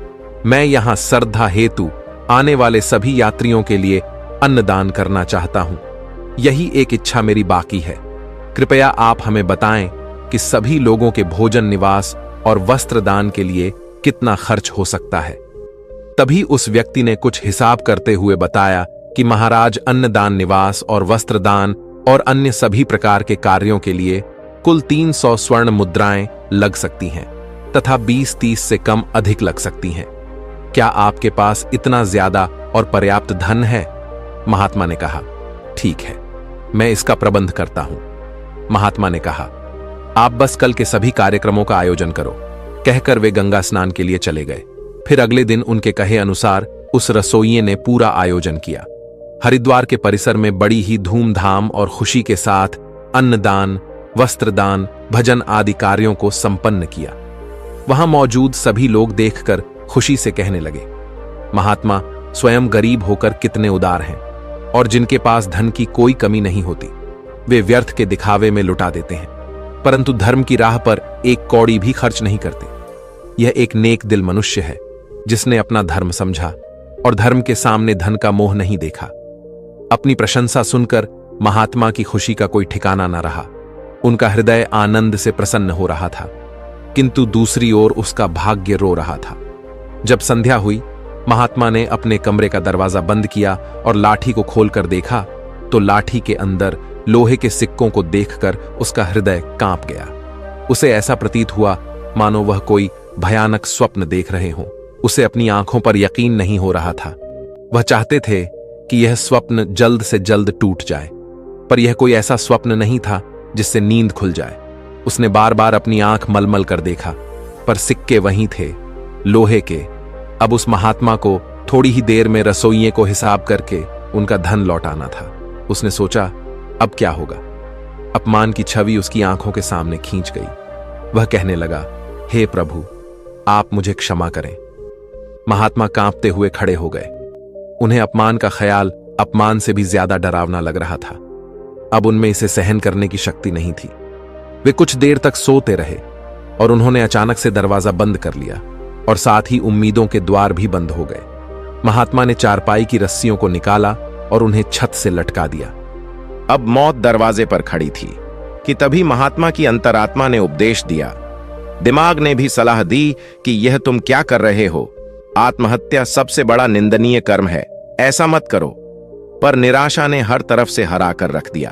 मैं यहां श्रद्धा हेतु आने वाले सभी यात्रियों के लिए अन्नदान करना चाहता हूं। यही एक इच्छा मेरी बाकी है। कृपया आप हमें बताएं कि सभी लोगों के भोजन, निवास और वस्त्र दान के लिए कितना खर्च हो सकता है। तभी उस व्यक्ति ने कुछ हिसाब करते हुए बताया कि महाराज, अन्नदान, निवास और वस्त्र दान और अन्य सभी प्रकार के कार्यों के लिए कुल 300 स्वर्ण मुद्राएं लग सकती हैं तथा 20-30 से कम अधिक लग सकती हैं। क्या आपके पास इतना ज्यादा और पर्याप्त धन है? महात्मा ने कहा, ठीक है, मैं इसका प्रबंध करता हूं। महात्मा ने कहा, आप बस कल के सभी कार्यक्रमों का आयोजन करो। कहकर वे गंगा स्नान के लिए चले गए। फिर अगले दिन उनके कहे अनुसार उस रसोइये ने पूरा आयोजन किया। हरिद्वार के परिसर में बड़ी ही धूमधाम और खुशी के साथ अन्नदान, वस्त्रदान, भजन आदि कार्यों को संपन्न किया। वहां मौजूद सभी लोग देखकर खुशी से कहने लगे, महात्मा स्वयं गरीब होकर कितने उदार हैं और जिनके पास धन की कोई कमी नहीं होती, वे व्यर्थ के दिखावे में लुटा देते हैं, परंतु धर्म की राह पर एक कौड़ी भी खर्च नहीं करते। यह एक नेक दिल मनुष्य है जिसने अपना धर्म समझा और धर्म के सामने धन का मोह नहीं देखा। अपनी प्रशंसा सुनकर महात्मा की खुशी का कोई ठिकाना न रहा। उनका हृदय आनंद से प्रसन्न हो रहा था, किंतु दूसरी ओर उसका भाग्य रो रहा था। जब संध्या हुई, महात्मा ने अपने कमरे का दरवाजा बंद किया और लाठी को खोलकर देखा तो लाठी के अंदर लोहे के सिक्कों को देखकर उसका हृदय कांप गया। उसे ऐसा प्रतीत हुआ मानो वह कोई भयानक स्वप्न देख रहे हों। उसे अपनी आंखों पर यकीन नहीं हो रहा था। वह चाहते थे कि यह स्वप्न जल्द से जल्द टूट जाए, पर यह कोई ऐसा स्वप्न नहीं था जिससे नींद खुल जाए। उसने बार बार अपनी आंख मलमल कर देखा, पर सिक्के वहीं थे, लोहे के। अब उस महात्मा को थोड़ी ही देर में रसोइये को हिसाब करके उनका धन लौटाना था। उसने सोचा, अब क्या होगा। अपमान की छवि उसकी आंखों के सामने खींच गई। वह कहने लगा, हे प्रभु, आप मुझे क्षमा करें। महात्मा कांपते हुए खड़े हो गए। उन्हें अपमान का ख्याल अपमान से भी ज्यादा डरावना लग रहा था। अब उनमें इसे सहन करने की शक्ति नहीं थी। वे कुछ देर तक सोते रहे और उन्होंने अचानक से दरवाजा बंद कर लिया और साथ ही उम्मीदों के द्वार भी बंद हो गए। महात्मा ने चारपाई की रस्सियों को निकाला और उन्हें छत से लटका दिया। अब मौत दरवाजे पर खड़ी थी कि तभी महात्मा की अंतरात्मा ने उपदेश दिया। दिमाग ने भी सलाह दी कि यह तुम क्या कर रहे हो। आत्महत्या सबसे बड़ा निंदनीय कर्म है, ऐसा मत करो। पर निराशा ने हर तरफ से हरा कर रख दिया।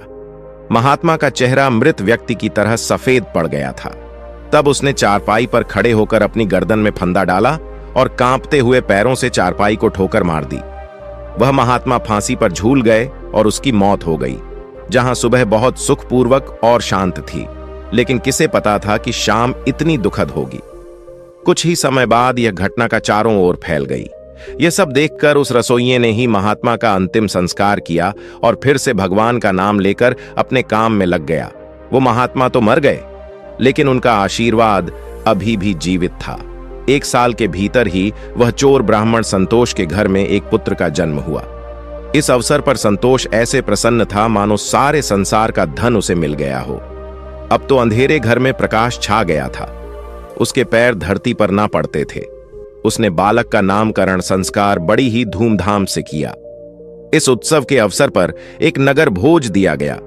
महात्मा का चेहरा मृत व्यक्ति की तरह सफेद पड़ गया था। तब उसने चारपाई पर खड़े होकर अपनी गर्दन में फंदा डाला और कांपते हुए पैरों से चारपाई को ठोकर मार दी। वह महात्मा फांसी पर झूल गए और उसकी मौत हो गई। जहां सुबह बहुत सुखपूर्वक और शांत थी, लेकिन किसे पता था कि शाम इतनी दुखद होगी। कुछ ही समय बाद यह घटना का चारों ओर फैल गई। यह सब देखकर उस रसोइये ने ही महात्मा का अंतिम संस्कार किया और फिर से भगवान का नाम लेकर अपने काम में लग गया। वो महात्मा तो मर गए, लेकिन उनका आशीर्वाद अभी भी जीवित था। 1 साल के भीतर ही वह चोर ब्राह्मण संतोष के घर में एक पुत्र का जन्म हुआ। इस अवसर पर संतोष ऐसे प्रसन्न था मानो सारे संसार का धन उसे मिल गया हो। अब तो अंधेरे घर में प्रकाश छा गया था। उसके पैर धरती पर ना पड़ते थे। उसने बालक का नामकरण संस्कार बड़ी ही धूमधाम से किया। इस उत्सव के अवसर पर एक नगर भोज दिया गया।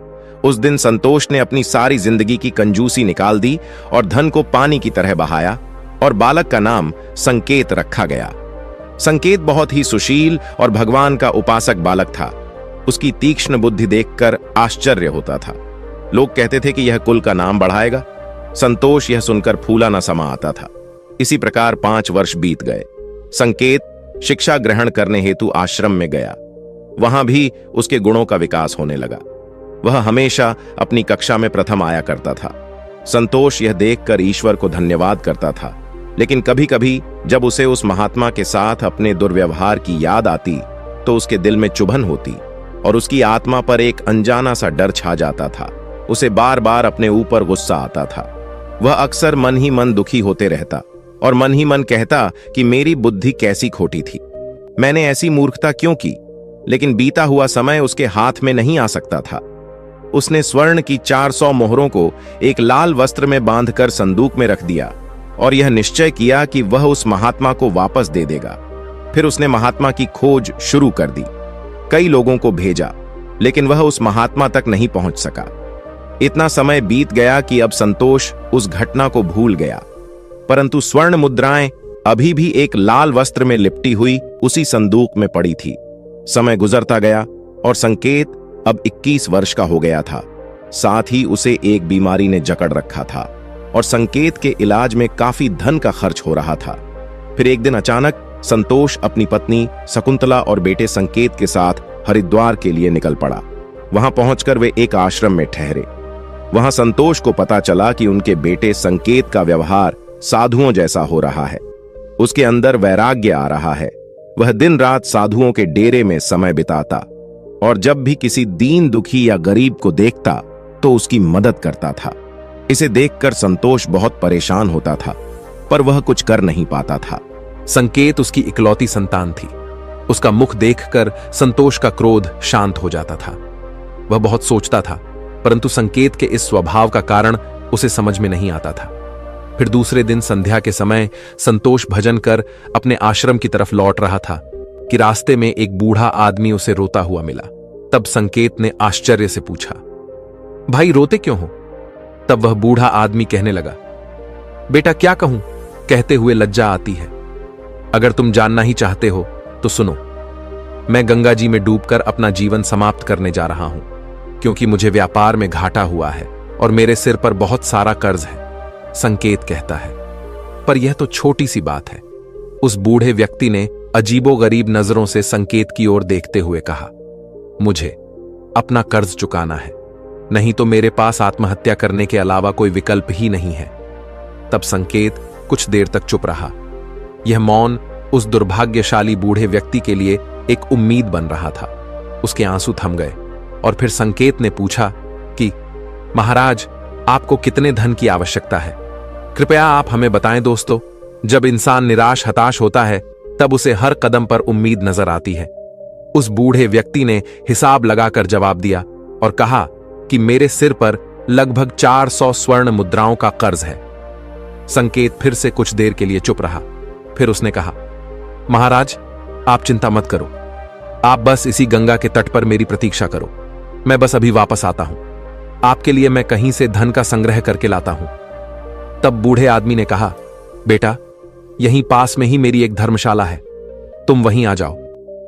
उस दिन संतोष ने अपनी सारी जिंदगी की कंजूसी निकाल दी और धन को पानी की तरह बहाया और बालक का नाम संकेत रखा गया। संकेत बहुत ही सुशील और भगवान का उपासक बालक था। उसकी तीक्ष्ण बुद्धि देखकर आश्चर्य होता था। लोग कहते थे कि यह कुल का नाम बढ़ाएगा। संतोष यह सुनकर फूला न समा आता था। इसी प्रकार 5 वर्ष बीत गए। संकेत शिक्षा ग्रहण करने हेतु आश्रम में गया। वहां भी उसके गुणों का विकास होने लगा। वह हमेशा अपनी कक्षा में प्रथम आया करता था। संतोष यह देखकर ईश्वर को धन्यवाद करता था, लेकिन कभी कभी जब उसे उस महात्मा के साथ अपने दुर्व्यवहार की याद आती तो उसके दिल में चुभन होती और उसकी आत्मा पर एक अनजाना सा डर छा जाता था। उसे बार बार अपने ऊपर गुस्सा आता था। वह अक्सर मन ही मन दुखी होते रहता और मन ही मन कहता कि मेरी बुद्धि कैसी खोटी थी, मैंने ऐसी मूर्खता क्यों की। लेकिन बीता हुआ समय उसके हाथ में नहीं आ सकता था। उसने स्वर्ण की 400 मोहरों को एक लाल वस्त्र में बांधकर संदूक में रख दिया और यह निश्चय किया कि वह उस महात्मा को वापस दे देगा। फिर उसने महात्मा की खोज शुरू कर दी। कई लोगों को भेजा, लेकिन वह उस महात्मा तक नहीं पहुंच सका। इतना समय बीत गया कि अब संतोष उस घटना को भूल गया, परंतु स्वर्ण मुद्राएं अभी भी एक लाल वस्त्र में लिपटी हुई उसी संदूक में पड़ी थी। समय गुजरता गया और संकेत अब 21 वर्ष का हो गया था। साथ ही उसे एक बीमारी ने जकड़ रखा था और संकेत के इलाज में काफी धन का खर्च हो रहा था। फिर एक दिन अचानक संतोष अपनी पत्नी शकुंतला और बेटे संकेत के साथ हरिद्वार के लिए निकल पड़ा। वहां पहुंचकर वे एक आश्रम में ठहरे। वहां संतोष को पता चला कि उनके बेटे संकेत का व्यवहार साधुओं जैसा हो रहा है। उसके अंदर वैराग्य आ रहा है। वह दिन रात साधुओं के डेरे में समय बिताता और जब भी किसी दीन दुखी या गरीब को देखता तो उसकी मदद करता था। इसे देखकर संतोष बहुत परेशान होता था, पर वह कुछ कर नहीं पाता था। संकेत उसकी इकलौती संतान थी। उसका मुख देखकर संतोष का क्रोध शांत हो जाता था। वह बहुत सोचता था, परंतु संकेत के इस स्वभाव का कारण उसे समझ में नहीं आता था। फिर दूसरे दिन संध्या के समय संतोष भजन कर अपने आश्रम की तरफ लौट रहा था कि रास्ते में एक बूढ़ा आदमी उसे रोता हुआ मिला। तब संकेत ने आश्चर्य से पूछा, भाई रोते क्यों हो? तब वह बूढ़ा आदमी कहने लगा, बेटा क्या कहूं, कहते हुए लज्जा आती है। अगर तुम जानना ही चाहते हो तो सुनो। मैं गंगा जी में डूबकर अपना जीवन समाप्त करने जा रहा हूं, क्योंकि मुझे व्यापार में घाटा हुआ है और मेरे सिर पर बहुत सारा कर्ज है। संकेत कहता है, पर यह तो छोटी सी बात है। उस बूढ़े व्यक्ति ने अजीबोगरीब नजरों से संकेत की ओर देखते हुए कहा, मुझे अपना कर्ज चुकाना है, नहीं तो मेरे पास आत्महत्या करने के अलावा कोई विकल्प ही नहीं है। तब संकेत कुछ देर तक चुप रहा। यह मौन उस दुर्भाग्यशाली बूढ़े व्यक्ति के लिए एक उम्मीद बन रहा था। उसके आंसू थम गए और फिर संकेत ने पूछा कि महाराज, आपको कितने धन की आवश्यकता है? कृपया आप हमें बताएं दोस्तों। जब इंसान निराश हताश होता है तब उसे हर कदम पर उम्मीद नजर आती है। उस बूढ़े व्यक्ति ने हिसाब लगाकर जवाब दिया और कहा कि मेरे सिर पर लगभग 400 स्वर्ण मुद्राओं का कर्ज है। संकेत फिर से कुछ देर के लिए चुप रहा। फिर उसने कहा, महाराज, आप चिंता मत करो। आप बस इसी गंगा के तट पर मेरी प्रतीक्षा करो। मैं बस अभी वापस आता हूं। आपके लिए मैं कहीं से धन का संग्रह करके लाता हूं। तब बूढ़े आदमी ने कहा, बेटा, यहीं पास में ही मेरी एक धर्मशाला है, तुम वहीं आ जाओ।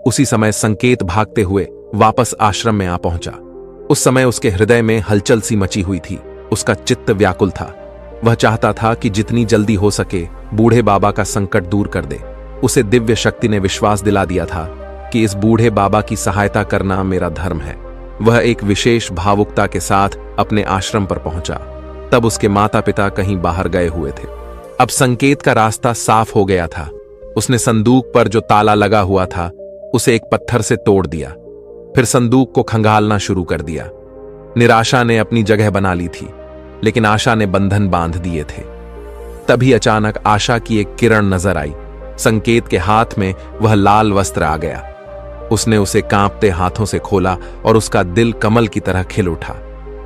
उसी समय संकेत भागते हुए वापस आश्रम में आ पहुंचा। उस समय उसके हृदय में हलचल सी मची हुई थी। उसका चित्त व्याकुल था। वह चाहता था कि जितनी जल्दी हो सके बूढ़े बाबा का संकट दूर कर दे। उसे दिव्य शक्ति ने विश्वास दिला दिया था कि इस बूढ़े बाबा की सहायता करना मेरा धर्म है। वह एक विशेष भावुकता के साथ अपने आश्रम पर पहुंचा। तब उसके माता पिता कहीं बाहर गए हुए थे। अब संकेत का रास्ता साफ हो गया था। उसने संदूक पर जो ताला लगा हुआ था उसे एक पत्थर से तोड़ दिया। फिर संदूक को खंगालना शुरू कर दिया। निराशा ने अपनी जगह बना ली थी, लेकिन आशा ने बंधन बांध दिए थे। तभी अचानक आशा की एक किरण नजर आई। संकेत के हाथ में वह लाल वस्त्र आ गया। उसने उसे कांपते हाथों से खोला और उसका दिल कमल की तरह खिल उठा।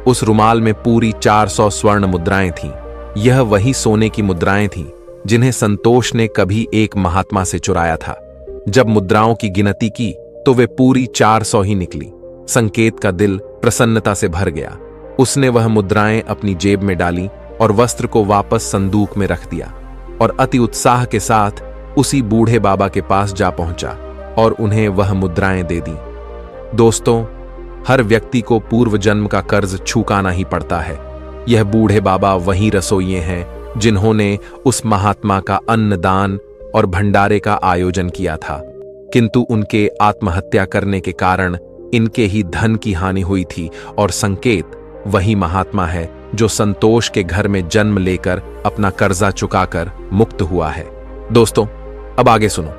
उस रुमाल में पूरी 400 स्वर्ण मुद्राएं थीं। यह वही सोने की मुद्राएं थीं जिन्हें संतोष ने कभी एक महात्मा से चुराया था। जब मुद्राओं की गिनती की तो वे पूरी 400 ही निकली। संकेत का दिल प्रसन्नता से भर गया। उसने वह मुद्राएं अपनी जेब में डाली और वस्त्र को वापस संदूक में रख दिया और अति उत्साह के साथ उसी बूढ़े बाबा के पास जा पहुंचा और उन्हें वह मुद्राएं दे दी। दोस्तों, हर व्यक्ति को पूर्व जन्म का कर्ज चुकाना ही पड़ता है। यह बूढ़े बाबा वही रसोइये हैं जिन्होंने उस महात्मा का अन्नदान और भंडारे का आयोजन किया था, किंतु उनके आत्महत्या करने के कारण इनके ही धन की हानि हुई थी। और संकेत वही महात्मा है जो संतोष के घर में जन्म लेकर अपना कर्जा चुकाकर मुक्त हुआ है। दोस्तों, अब आगे सुनो।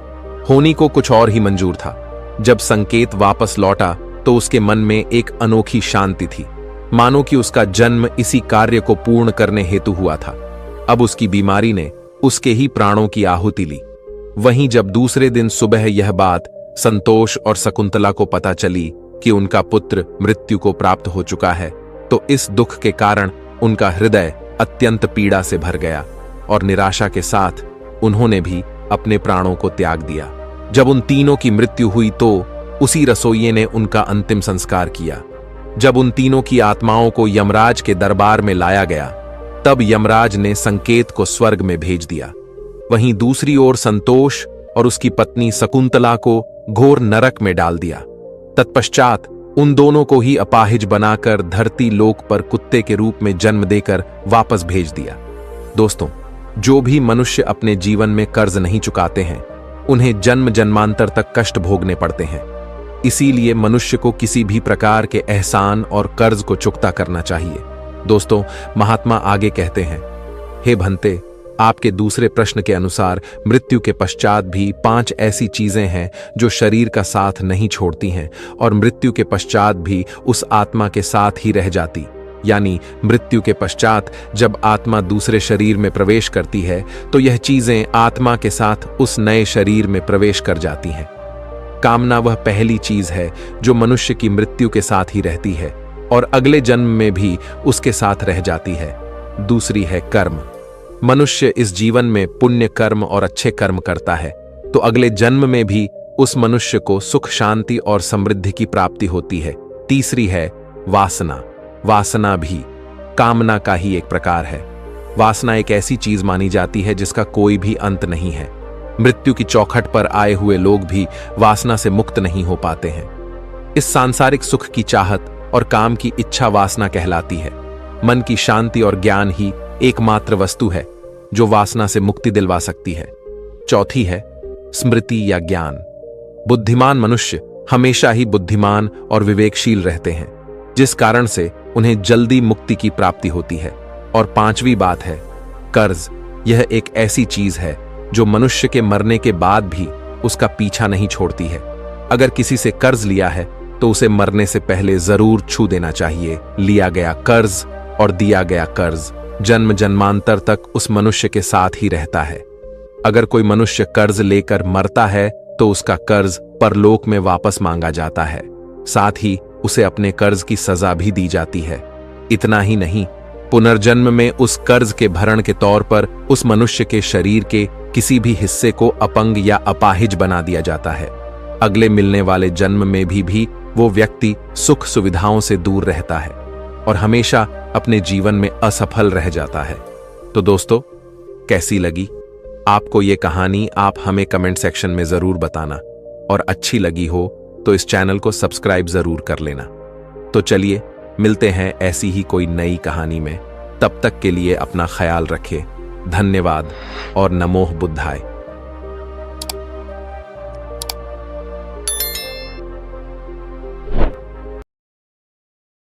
होनी को कुछ और ही मंजूर था। जब संकेत वापस लौटा तो उसके मन में एक अनोखी शांति थी, मानो कि उसका जन्म इसी कार्य को पूर्ण करने हेतु हुआ था। अब उसकी बीमारी ने उसके ही प्राणों की आहुति ली। वहीं जब दूसरे दिन सुबह यह बात संतोष और शकुंतला को पता चली कि उनका पुत्र मृत्यु को प्राप्त हो चुका है, तो इस दुख के कारण उनका हृदय अत्यंत पीड़ा से भर गया और निराशा के साथ उन्होंने भी अपने प्राणों को त्याग दिया। जब उन तीनों की मृत्यु हुई तो उसी रसोइये ने उनका अंतिम संस्कार किया। जब उन तीनों की आत्माओं को यमराज के दरबार में लाया गया, तब यमराज ने संकेत को स्वर्ग में भेज दिया। वहीं दूसरी ओर संतोष और उसकी पत्नी शकुंतला को घोर नरक में डाल दिया। तत्पश्चात उन दोनों को ही अपाहिज बनाकर धरती लोक पर कुत्ते के रूप में जन्म देकर वापस भेज दिया। दोस्तों, जो भी मनुष्य अपने जीवन में कर्ज नहीं चुकाते हैं, उन्हें जन्म जन्मांतर तक कष्ट भोगने पड़ते हैं। इसीलिए मनुष्य को किसी भी प्रकार के एहसान और कर्ज को चुकता करना चाहिए। दोस्तों, महात्मा आगे कहते हैं, हे भंते, आपके दूसरे प्रश्न के अनुसार मृत्यु के पश्चात भी 5 ऐसी चीजें हैं जो शरीर का साथ नहीं छोड़ती हैं और मृत्यु के पश्चात भी उस आत्मा के साथ ही रह जाती। यानी मृत्यु के पश्चात जब आत्मा दूसरे शरीर में प्रवेश करती है तो यह चीजें आत्मा के साथ उस नए शरीर में प्रवेश कर जाती हैं। कामना वह पहली चीज है जो मनुष्य की मृत्यु के साथ ही रहती है और अगले जन्म में भी उसके साथ रह जाती है। दूसरी है कर्म। मनुष्य इस जीवन में पुण्य कर्म और अच्छे कर्म करता है तो अगले जन्म में भी उस मनुष्य को सुख शांति और समृद्धि की प्राप्ति होती है। तीसरी है वासना। वासना भी कामना का ही एक प्रकार है। वासना एक ऐसी चीज मानी जाती है जिसका कोई भी अंत नहीं है। मृत्यु की चौखट पर आए हुए लोग भी वासना से मुक्त नहीं हो पाते हैं। इस सांसारिक सुख की चाहत और काम की इच्छा वासना कहलाती है। मन की शांति और ज्ञान ही एकमात्र वस्तु है जो वासना से मुक्ति दिलवा सकती है। चौथी है स्मृति या ज्ञान। बुद्धिमान मनुष्य हमेशा ही बुद्धिमान और विवेकशील रहते हैं, जिस कारण से उन्हें जल्दी मुक्ति की प्राप्ति होती है। और 5वीं बात है कर्ज। यह एक ऐसी चीज है जो मनुष्य के मरने के बाद भी उसका पीछा नहीं छोड़ती है। अगर किसी से कर्ज लिया है तो उसे मरने से पहले जरूर छू देना चाहिए। लिया गया कर्ज और दिया गया कर्ज जन्म जन्मांतर तक उस मनुष्य के साथ ही रहता है। अगर कोई मनुष्य कर्ज लेकर मरता है तो उसका कर्ज परलोक में वापस मांगा जाता है, साथ ही उसे अपने कर्ज की सजा भी दी जाती है। इतना ही नहीं, पुनर्जन्म में उस कर्ज के भरण के तौर पर उस मनुष्य के शरीर के किसी भी हिस्से को अपंग या अपाहिज बना दिया जाता है। अगले मिलने वाले जन्म में भी वो व्यक्ति सुख सुविधाओं से दूर रहता है और हमेशा अपने जीवन में असफल रह जाता है। तो दोस्तों, कैसी लगी आपको ये कहानी? आप हमें कमेंट सेक्शन में जरूर बताना, और अच्छी लगी हो तो इस चैनल को सब्सक्राइब जरूर कर लेना। तो चलिए मिलते हैं ऐसी ही कोई नई कहानी में। तब तक के लिए अपना ख्याल रखें। धन्यवाद और नमोः बुद्धाय।